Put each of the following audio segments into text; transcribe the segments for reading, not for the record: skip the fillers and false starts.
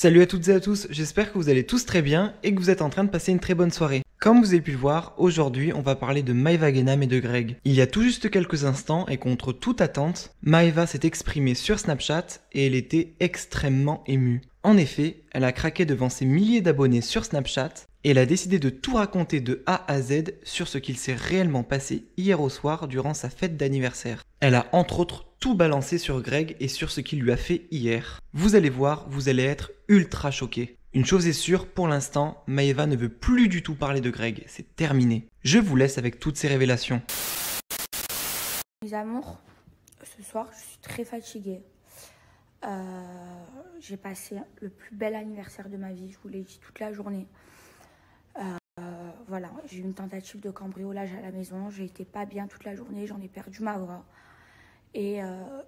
Salut à toutes et à tous, j'espère que vous allez tous très bien et que vous êtes en train de passer une très bonne soirée. Comme vous avez pu le voir, aujourd'hui on va parler de Maëva Guénam et de Greg. Il y a tout juste quelques instants et contre toute attente, Maëva s'est exprimée sur Snapchat et elle était extrêmement émue. En effet, elle a craqué devant ses milliers d'abonnés sur Snapchat et elle a décidé de tout raconter de A à Z sur ce qu'il s'est réellement passé hier au soir durant sa fête d'anniversaire. Elle a entre autres tout balancé sur Greg et sur ce qu'il lui a fait hier. Vous allez voir, vous allez être ultra choqués. Une chose est sûre, pour l'instant, Maëva ne veut plus du tout parler de Greg, c'est terminé. Je vous laisse avec toutes ces révélations. Mes amours, ce soir je suis très fatiguée. J'ai passé le plus bel anniversaire de ma vie, je vous l'ai dit toute la journée. Voilà, j'ai eu une tentative de cambriolage à la maison, j'ai été pas bien toute la journée, j'en ai perdu ma voix. Et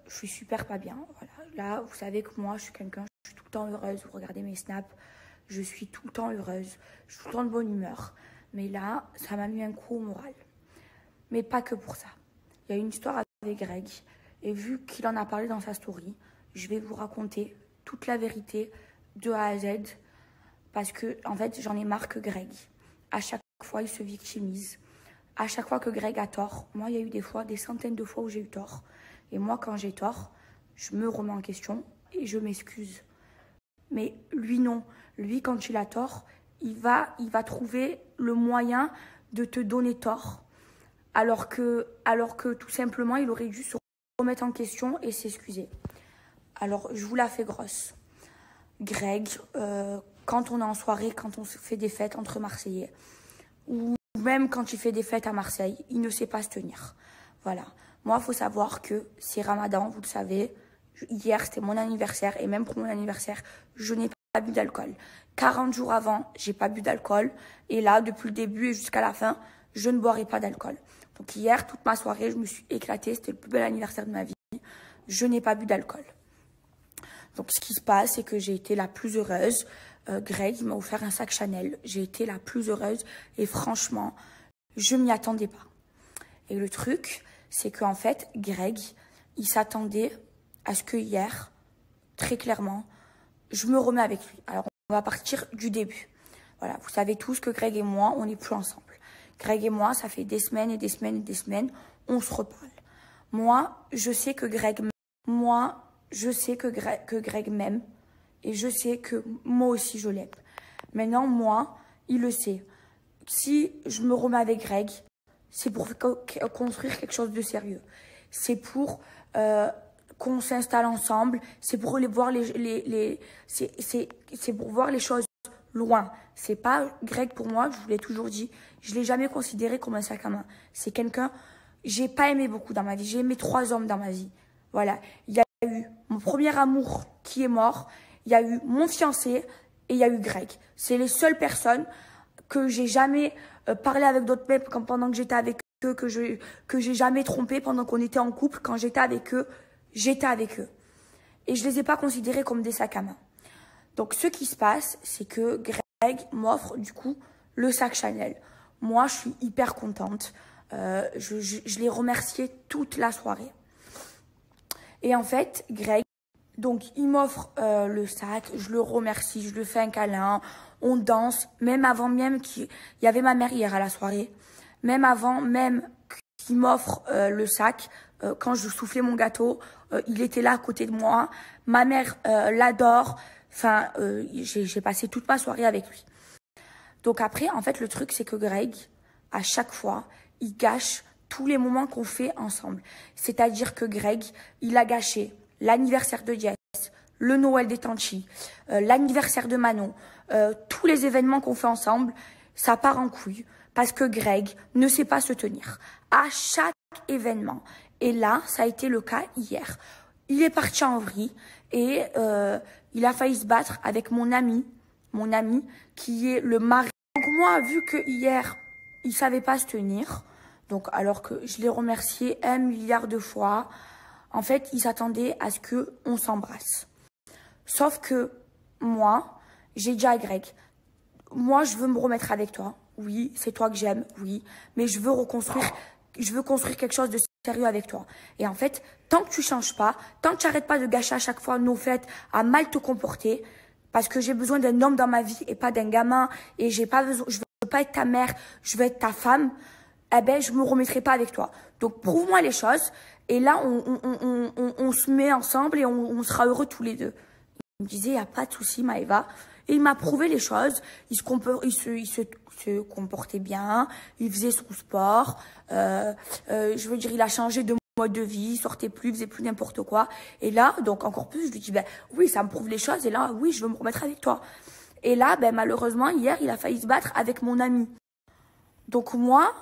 je suis super pas bien. Voilà. Là, vous savez que moi, je suis quelqu'un, je suis tout le temps heureuse. Vous regardez mes snaps, je suis tout le temps heureuse. Je suis tout le temps de bonne humeur. Mais là, ça m'a mis un coup au moral. Mais pas que pour ça. Il y a une histoire avec Greg. Et vu qu'il en a parlé dans sa story, je vais vous raconter toute la vérité de A à Z. Parce que, en fait, j'en ai marre que Greg, à chaque fois, il se victimise. À chaque fois que Greg a tort, moi, il y a eu des fois, des centaines de fois où j'ai eu tort. Et moi, quand j'ai tort, je me remets en question et je m'excuse. Mais lui, non. Lui, quand il a tort, il va trouver le moyen de te donner tort. Alors que tout simplement, il aurait dû se remettre en question et s'excuser. Alors, je vous la fais grosse. Greg, quand on est en soirée, quand on fait des fêtes entre Marseillais, ou même quand il fait des fêtes à Marseille, il ne sait pas se tenir. Voilà. Moi, il faut savoir que c'est Ramadan, vous le savez. Hier, c'était mon anniversaire. Et même pour mon anniversaire, je n'ai pas bu d'alcool. 40 jours avant, j'ai pas bu d'alcool. Et là, depuis le début et jusqu'à la fin, je ne boirai pas d'alcool. Donc hier, toute ma soirée, je me suis éclatée. C'était le plus bel anniversaire de ma vie. Je n'ai pas bu d'alcool. Donc ce qui se passe, c'est que j'ai été la plus heureuse. Greg, il m'a offert un sac Chanel. J'ai été la plus heureuse. Et franchement, je m'y attendais pas. Et le truc, c'est qu'en fait, Greg, il s'attendait à ce que hier, très clairement, je me remets avec lui. Alors, on va partir du début. Voilà, vous savez tous que Greg et moi, on n'est plus ensemble. Greg et moi, ça fait des semaines et des semaines et des semaines, on se reparle. Moi, je sais que Greg m'aime. Moi, je sais que Greg m'aime. Et je sais que moi aussi, je l'aime. Maintenant, moi, il le sait. Si je me remets avec Greg, c'est pour construire quelque chose de sérieux. C'est pour qu'on s'installe ensemble. C'est pour voir c'est pour voir les choses loin. C'est pas Greg pour moi, je vous l'ai toujours dit. Je l'ai jamais considéré comme un sac à main. C'est quelqu'un, j'ai pas aimé beaucoup dans ma vie. J'ai aimé 3 hommes dans ma vie. Voilà. Il y a eu mon premier amour qui est mort. Il y a eu mon fiancé et il y a eu Greg. C'est les seules personnes que j'ai jamais parlé avec d'autres mecs pendant que j'étais avec eux, que j'ai jamais trompé pendant qu'on était en couple. Quand j'étais avec eux, j'étais avec eux. Et je les ai pas considérés comme des sacs à main. Donc ce qui se passe, c'est que Greg m'offre du coup le sac Chanel. Moi, je suis hyper contente. Je l'ai remercié toute la soirée. Et en fait, Greg, donc il m'offre le sac, je le remercie, je lui fais un câlin, on danse, même avant même qu'il y avait ma mère hier à la soirée, même avant même qu'il m'offre le sac, quand je soufflais mon gâteau, il était là à côté de moi, ma mère l'adore, enfin j'ai passé toute ma soirée avec lui. Donc après, en fait, le truc c'est que Greg, à chaque fois, il gâche tous les moments qu'on fait ensemble. C'est-à-dire que Greg, il a gâché l'anniversaire de Jess, le Noël des Tanchi, l'anniversaire de Manon, tous les événements qu'on fait ensemble, ça part en couille parce que Greg ne sait pas se tenir à chaque événement. Et là, ça a été le cas hier. Il est parti en vrille et il a failli se battre avec mon ami qui est le mari. Donc moi, vu que hier, il savait pas se tenir, donc alors que je l'ai remercié 1 milliard de fois, en fait, il s'attendait à ce qu'on s'embrasse. Sauf que moi, j'ai dit à Greg, moi, je veux me remettre avec toi. Oui, c'est toi que j'aime, oui. Mais je veux construire quelque chose de sérieux avec toi. Et en fait, tant que tu changes pas, tant que tu n'arrêtes pas de gâcher à chaque fois nos fêtes, à mal te comporter, parce que j'ai besoin d'un homme dans ma vie et pas d'un gamin, et j'ai pas besoin, je veux pas être ta mère, je veux être ta femme, eh ben, je me remettrai pas avec toi. Donc, prouve-moi les choses, et là, on se met ensemble et on sera heureux tous les deux. Il me disait, il n'y a pas de souci, Maëva. Et il m'a prouvé les choses. Il se comportait bien. Il faisait son sport. Je veux dire, il a changé de mode de vie. Il sortait plus, il faisait plus n'importe quoi. Et là, donc encore plus, je lui dis, ben oui, ça me prouve les choses. Et là, oui, je veux me remettre avec toi. Et là, ben malheureusement, hier, il a failli se battre avec mon ami. Donc moi,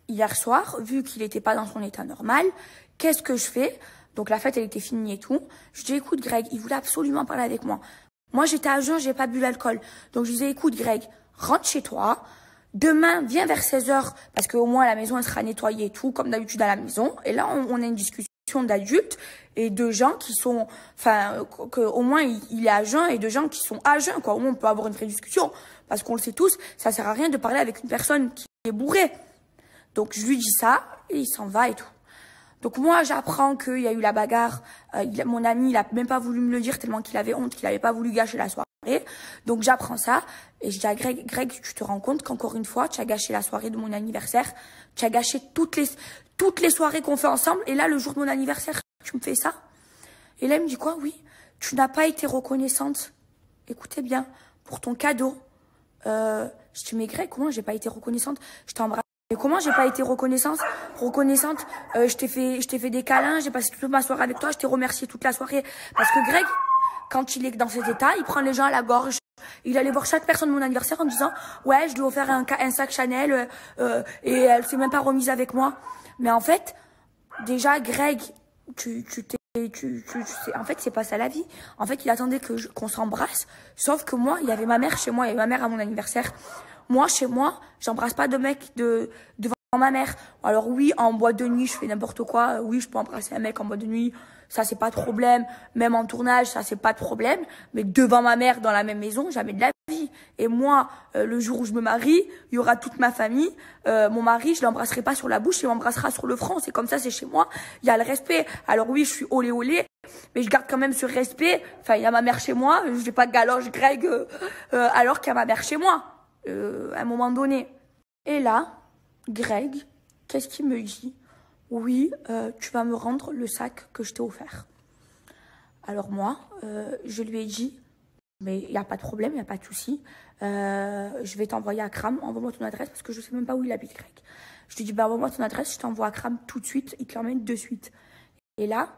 hier soir, vu qu'il n'était pas dans son état normal, qu'est-ce que je fais? Donc la fête, elle était finie et tout. Je dis, écoute Greg, il voulait absolument parler avec moi. Moi, j'étais à jeun, j'ai pas bu l'alcool. Donc je disais, écoute Greg, rentre chez toi. Demain, viens vers 16h, parce qu'au moins la maison, elle sera nettoyée et tout, comme d'habitude à la maison. Et là, on a une discussion d'adultes et de gens qui sont, enfin, au moins il est à jeun, et de gens qui sont à jeun, quoi. Au moins on peut avoir une vraie discussion. Parce qu'on le sait tous, ça sert à rien de parler avec une personne qui est bourrée. Donc je lui dis ça, et il s'en va et tout. Donc moi, j'apprends qu'il y a eu la bagarre. Mon ami, il a même pas voulu me le dire tellement qu'il avait honte, qu'il avait pas voulu gâcher la soirée. Donc j'apprends ça et je dis à Greg, tu te rends compte qu'encore une fois, tu as gâché la soirée de mon anniversaire. Tu as gâché toutes les soirées qu'on fait ensemble. Et là, le jour de mon anniversaire, tu me fais ça. Et là, il me dit quoi? Oui, tu n'as pas été reconnaissante. Écoutez bien, pour ton cadeau. Je dis, mais Greg, comment j'ai pas été reconnaissante? Je t'embrasse. Et comment j'ai pas été reconnaissante? Je t'ai fait des câlins, j'ai passé toute ma soirée avec toi, je t'ai remercié toute la soirée. Parce que Greg, quand il est dans cet état, il prend les gens à la gorge. Il allait voir chaque personne de mon anniversaire en disant, ouais, je lui ai offert un sac Chanel, et elle s'est même pas remise avec moi. Mais en fait, déjà, Greg, en fait, c'est pas ça la vie. En fait, il attendait qu'on s'embrasse. Sauf que moi, il y avait ma mère chez moi, il y avait ma mère à mon anniversaire. Moi, chez moi, j'embrasse pas de mec devant ma mère. Alors oui, en boîte de nuit, je fais n'importe quoi. Oui, je peux embrasser un mec en boîte de nuit. Ça, c'est pas de problème. Même en tournage, ça, c'est pas de problème. Mais devant ma mère, dans la même maison, jamais de la vie. Et moi, le jour où je me marie, il y aura toute ma famille. Mon mari, je l'embrasserai pas sur la bouche, il m'embrassera sur le front. C'est comme ça, c'est chez moi. Il y a le respect. Alors oui, je suis olé olé, mais je garde quand même ce respect. Enfin, il y a ma mère chez moi. Je vais pas galoche Greg alors qu'il y a ma mère chez moi. À un moment donné. Et là, Greg, qu'est-ce qu'il me dit? Oui, tu vas me rendre le sac que je t'ai offert. Alors moi, je lui ai dit, mais il n'y a pas de problème, il n'y a pas de souci. Je vais t'envoyer à Kram, envoie-moi ton adresse, parce que je ne sais même pas où il habite, Greg. Je lui dis, bah, envoie-moi ton adresse, je t'envoie à Kram tout de suite, il te l'emmène de suite. Et là,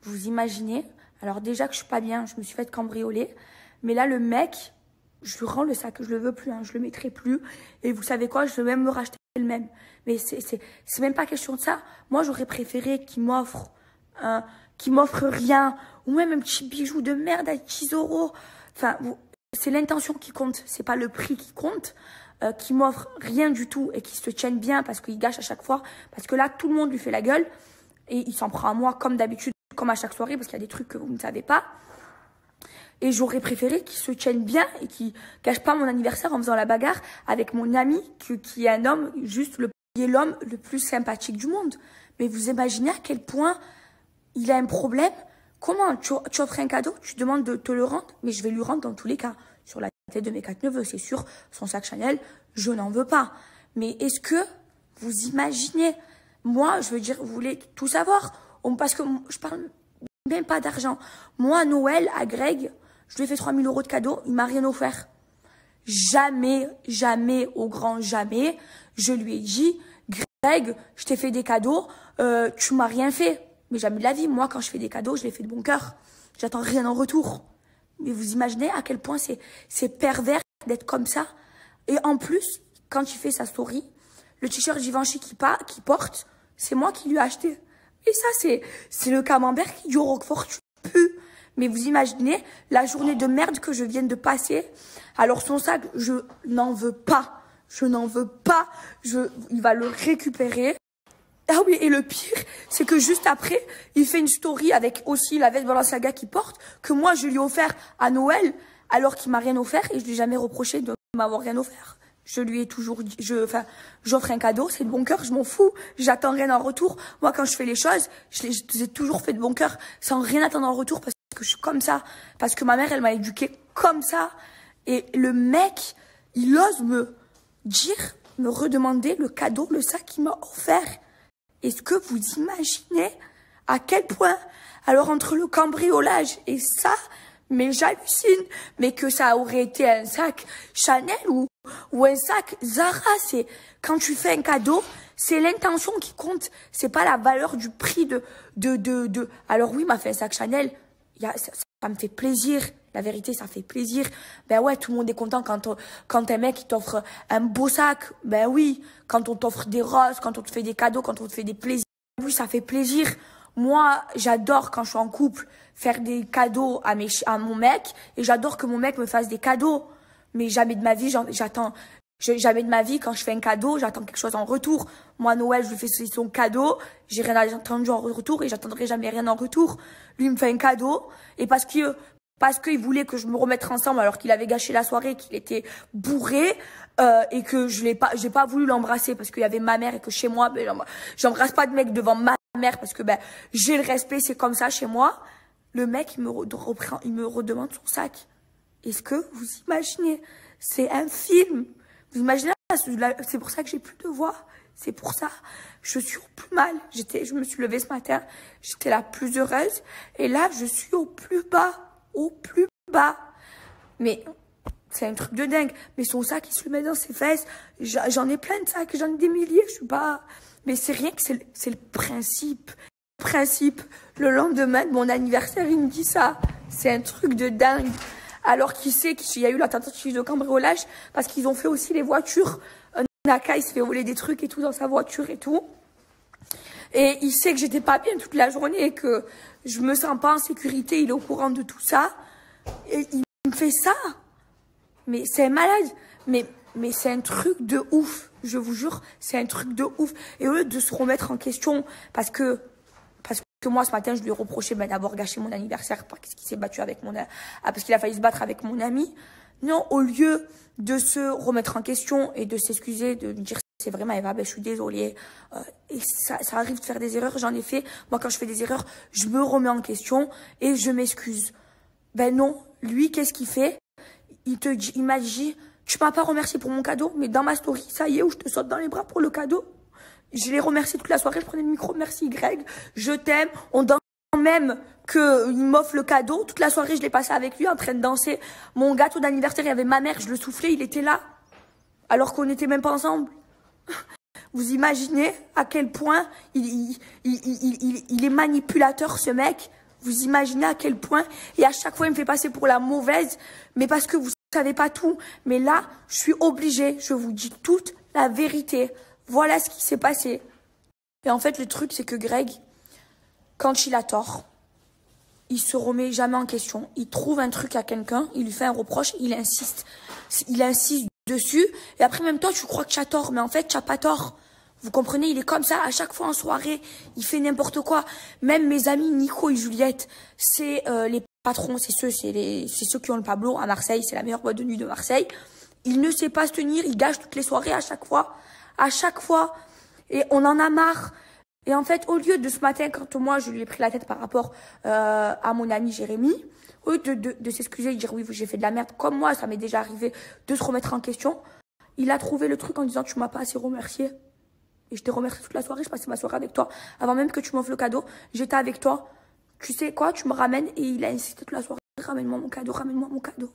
vous imaginez, alors déjà que je suis pas bien, je me suis fait cambrioler, mais là, le mec, je lui rends le sac, je le veux plus, hein, je le mettrai plus. Et vous savez quoi, je veux même me racheter le même. Mais c'est même pas question de ça. Moi, j'aurais préféré qu'il m'offre rien, ou même un petit bijou de merde à 10 €. Enfin, c'est l'intention qui compte, c'est pas le prix qui compte. Qui m'offre rien du tout et qui se tienne bien parce qu'il gâche à chaque fois. Parce que là, tout le monde lui fait la gueule et il s'en prend à moi comme d'habitude, comme à chaque soirée, parce qu'il y a des trucs que vous ne savez pas. Et j'aurais préféré qu'il se tienne bien et qu'il gâche pas mon anniversaire en faisant la bagarre avec mon ami qui est un homme, qui est l'homme le plus sympathique du monde. Mais vous imaginez à quel point il a un problème? Comment tu offres un cadeau, tu demandes de te le rendre, mais je vais lui rendre dans tous les cas. Sur la tête de mes 4 neveux, c'est sûr, son sac Chanel, je n'en veux pas. Mais est-ce que vous imaginez? Moi, je veux dire, vous voulez tout savoir? Parce que je parle même pas d'argent. Moi, à Noël, à Greg, je lui ai fait 3 000 € de cadeaux, il m'a rien offert. Jamais, jamais, au grand jamais, je lui ai dit, Greg, je t'ai fait des cadeaux, tu m'as rien fait. Mais jamais de la vie, moi, quand je fais des cadeaux, je les fais de bon cœur. J'attends rien en retour. Mais vous imaginez à quel point c'est pervers d'être comme ça. Et en plus, quand il fait sa story, le t-shirt Givenchy qu'il porte, c'est moi qui lui ai acheté. Et ça, c'est le camembert qui du Roquefort pue. Mais vous imaginez la journée de merde que je viens de passer. Alors son sac, je n'en veux pas. Je n'en veux pas. Il va le récupérer. Ah oui, et le pire, c'est que juste après, il fait une story avec aussi la veste Balenciaga qu'il porte, que moi je lui ai offert à Noël, alors qu'il m'a rien offert, et je lui ai jamais reproché de m'avoir rien offert. Je lui ai toujours dit, j'offre un cadeau, c'est de bon cœur, je m'en fous, j'attends rien en retour. Moi, quand je fais les choses, je les ai toujours fait de bon cœur, sans rien attendre en retour, parce que je suis comme ça, parce que ma mère, elle m'a éduquée comme ça. Et le mec, il ose me dire, me redemander le cadeau, le sac qu'il m'a offert. Est-ce que vous imaginez à quel point, alors entre le cambriolage et ça, mais j'hallucine, mais que ça aurait été un sac Chanel ou un sac Zara, c'est quand tu fais un cadeau, c'est l'intention qui compte, c'est pas la valeur du prix de. Alors oui, il m'a fait un sac Chanel, ça me fait plaisir, la vérité, ça fait plaisir. Ben ouais, tout le monde est content quand un mec il t'offre un beau sac, ben oui, quand on t'offre des roses, quand on te fait des cadeaux, quand on te fait des plaisirs, oui, ça fait plaisir. Moi, j'adore quand je suis en couple faire des cadeaux à mon mec et j'adore que mon mec me fasse des cadeaux. Mais jamais de ma vie, jamais de ma vie, quand je fais un cadeau, j'attends quelque chose en retour. Moi, Noël, je lui fais son cadeau, j'ai rien attendu en retour et j'attendrai jamais rien en retour. Lui, il me fait un cadeau et parce qu'il voulait que je me remette ensemble alors qu'il avait gâché la soirée, qu'il était bourré et que j'ai pas voulu l'embrasser parce qu'il y avait ma mère et que chez moi, ben, j'embrasse pas de mec devant ma mère parce que ben j'ai le respect, c'est comme ça chez moi. Le mec, il me redemande son sac. Est-ce que vous imaginez? C'est un film. Vous imaginez? C'est pour ça que j'ai plus de voix. C'est pour ça. Je suis au plus mal. Je me suis levée ce matin. J'étais la plus heureuse. Et là, je suis au plus bas. Au plus bas. Mais c'est un truc de dingue. Mais son sac, il se le met dans ses fesses. J'en ai plein de sacs. J'en ai des milliers. Je suis pas... Mais c'est rien que c'est le principe. Le principe. Le lendemain de mon anniversaire, il me dit ça. C'est un truc de dingue. Alors qu'il sait qu'il y a eu la tentative de cambriolage parce qu'ils ont fait aussi les voitures. Naka, il s'est fait voler des trucs et tout dans sa voiture et tout. Et il sait que j'étais pas bien toute la journée et que je me sens pas en sécurité. Il est au courant de tout ça. Et il me fait ça. Mais c'est un malade. Mais c'est un truc de ouf. Je vous jure, c'est un truc de ouf. Et au lieu de se remettre en question parce que moi, ce matin, je lui ai reproché d'avoir gâché mon anniversaire parce qu'il s'est battu avec parce qu'il a failli se battre avec mon ami. Non, au lieu de se remettre en question et de s'excuser, de lui dire c'est vrai Maëva, ben, je suis désolée. Et ça arrive de faire des erreurs, j'en ai fait. Moi, quand je fais des erreurs, je me remets en question et je m'excuse. Ben non, lui, qu'est-ce qu'il fait? Il m'a dit, tu m'as pas remercié pour mon cadeau, mais dans ma story, ça y est, où je te saute dans les bras pour le cadeau. Je l'ai remercié toute la soirée, je prenais le micro, merci Greg, je t'aime, on danse même qu'il m'offre le cadeau. Toute la soirée, je l'ai passé avec lui en train de danser. Mon gâteau d'anniversaire, il y avait ma mère, je le soufflais, il était là, alors qu'on n'était même pas ensemble. Vous imaginez à quel point il est manipulateur, ce mec. Vous imaginez à quel point, et à chaque fois, il me fait passer pour la mauvaise, mais parce que vous savez pas tout. Mais là, je suis obligée, je vous dis toute la vérité. Voilà ce qui s'est passé. Et en fait, le truc, c'est que Greg, quand il a tort, il se remet jamais en question. Il trouve un truc à quelqu'un, il lui fait un reproche, il insiste. Il insiste dessus. Et après, même toi, tu crois que tu as tort, mais en fait, tu n'as pas tort. Vous comprenez, il est comme ça, à chaque fois en soirée, il fait n'importe quoi. Même mes amis Nico et Juliette, c'est les patrons, c'est ceux qui ont le Pablo à Marseille, c'est la meilleure boîte de nuit de Marseille. Il ne sait pas se tenir, il gâche toutes les soirées à chaque fois. À chaque fois. Et on en a marre. Et en fait, au lieu de ce matin, quand moi, je lui ai pris la tête par rapport à mon ami Jérémy, au lieu de s'excuser et de dire oui, j'ai fait de la merde, comme moi, ça m'est déjà arrivé de se remettre en question, il a trouvé le truc en disant tu m'as pas assez remercié. Et je t'ai remercié toute la soirée, je passais ma soirée avec toi. Avant même que tu m'offres le cadeau, j'étais avec toi. Tu sais quoi, tu me ramènes. Et il a insisté toute la soirée, ramène-moi mon cadeau, ramène-moi mon cadeau.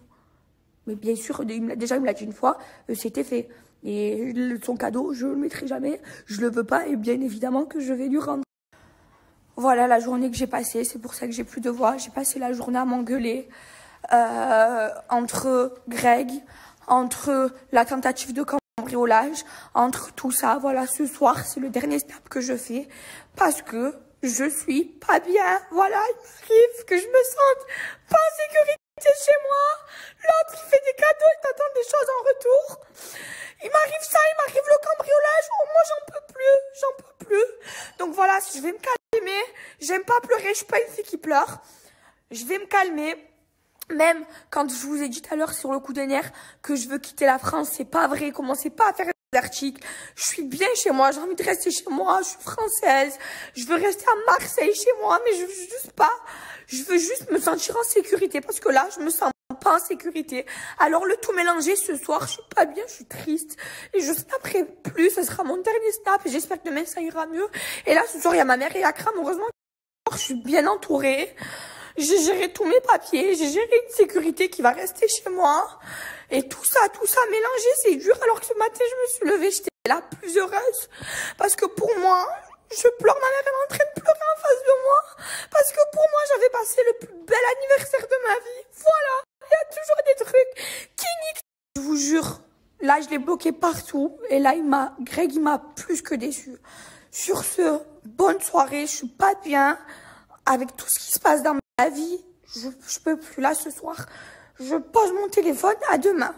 Mais bien sûr, il me l'a dit une fois, c'était fait. Et son cadeau, je le mettrai jamais, je le veux pas, et bien évidemment que je vais lui rendre. Voilà la journée que j'ai passée, c'est pour ça que j'ai plus de voix. J'ai passé la journée à m'engueuler entre Greg, entre la tentative de cambriolage, entre tout ça. Voilà, ce soir, c'est le dernier snap que je fais parce que je suis pas bien. Voilà, il m'arrive que je me sente pas en sécurité chez moi. L'autre, il fait des cadeaux, il t'attend des choses en retour. Il m'arrive ça, il m'arrive le cambriolage. Oh, moi, j'en peux plus. Donc voilà, je vais me calmer. J'aime pas pleurer, je suis pas une fille qui pleure. Je vais me calmer. Même quand je vous ai dit tout à l'heure sur le coup de nerf que je veux quitter la France, c'est pas vrai. Commencez pas à faire des articles. Je suis bien chez moi, j'ai envie de rester chez moi. Je suis française. Je veux rester à Marseille chez moi, mais je veux juste pas. Je veux juste me sentir en sécurité parce que là, je me sens pas en sécurité. Alors le tout mélangé ce soir, je suis pas bien, je suis triste. Et je snapperai plus, ce sera mon dernier snap et j'espère que demain ça ira mieux. Et là, ce soir, il y a ma mère et Akram, heureusement. Je suis bien entourée. J'ai géré tous mes papiers, j'ai géré une sécurité qui va rester chez moi. Et tout ça mélangé, c'est dur. Alors que ce matin, je me suis levée, j'étais la plus heureuse. Parce que pour moi, je pleure, ma mère elle est en train de pleurer en face de moi. Parce que pour moi, j'avais passé le plus bel anniversaire de ma vie. Voilà. Il y a toujours des trucs qui niquent. Je vous jure, là, je l'ai bloqué partout. Et là, Greg, il m'a plus que déçu. Sur ce, bonne soirée, je suis pas bien. Avec tout ce qui se passe dans ma vie, je peux plus. Là, ce soir, je pose mon téléphone. À demain.